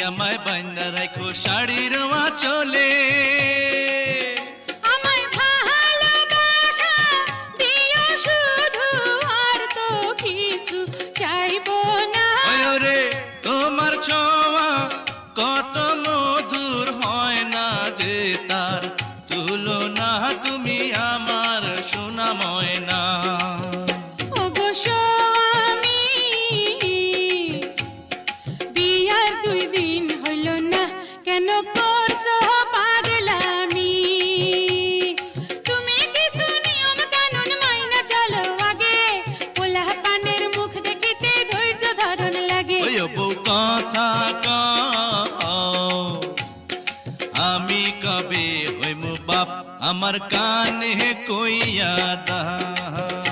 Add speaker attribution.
Speaker 1: আমায় বাইন্দা রাখো শাড়ির আঁচলে।
Speaker 2: আমায় ভালোবাসা দিও শুধু, আর তো কিছু চাইবো না।
Speaker 1: ওরে তোমার ছোঁয়া কত মধুর, হয় না যে তার তুলনা, তুমি আমার সোনা ময়না।
Speaker 2: ওগো স্বামী, বিয়ার 2 দিন হইল না, কেন করছো পাগলামি? তুমি কিছু নিয়ম কানুন মাইনা চলো আগে, পোলা পানের মুখ দেখিতে ধৈর্য ধারণ লাগে।
Speaker 1: ওই বউ কথা কও, আমি কবে হইমু বাপ, আমার কানে কইয়া দাও।